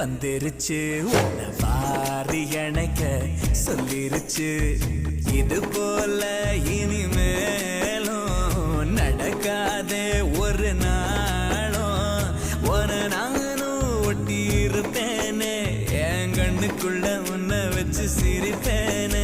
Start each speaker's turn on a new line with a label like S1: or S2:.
S1: வந்துருச்சு உன்னை வாரி அணைக்க சொல்லிருச்சு. இது போல இனிமேலும் நடக்காதே ஒரு நாளும். ஒரு நானும் ஒட்டி இருப்பேனே, என் கண்ணுக்குள்ள உன்னை வச்சு சிரிப்பேனே.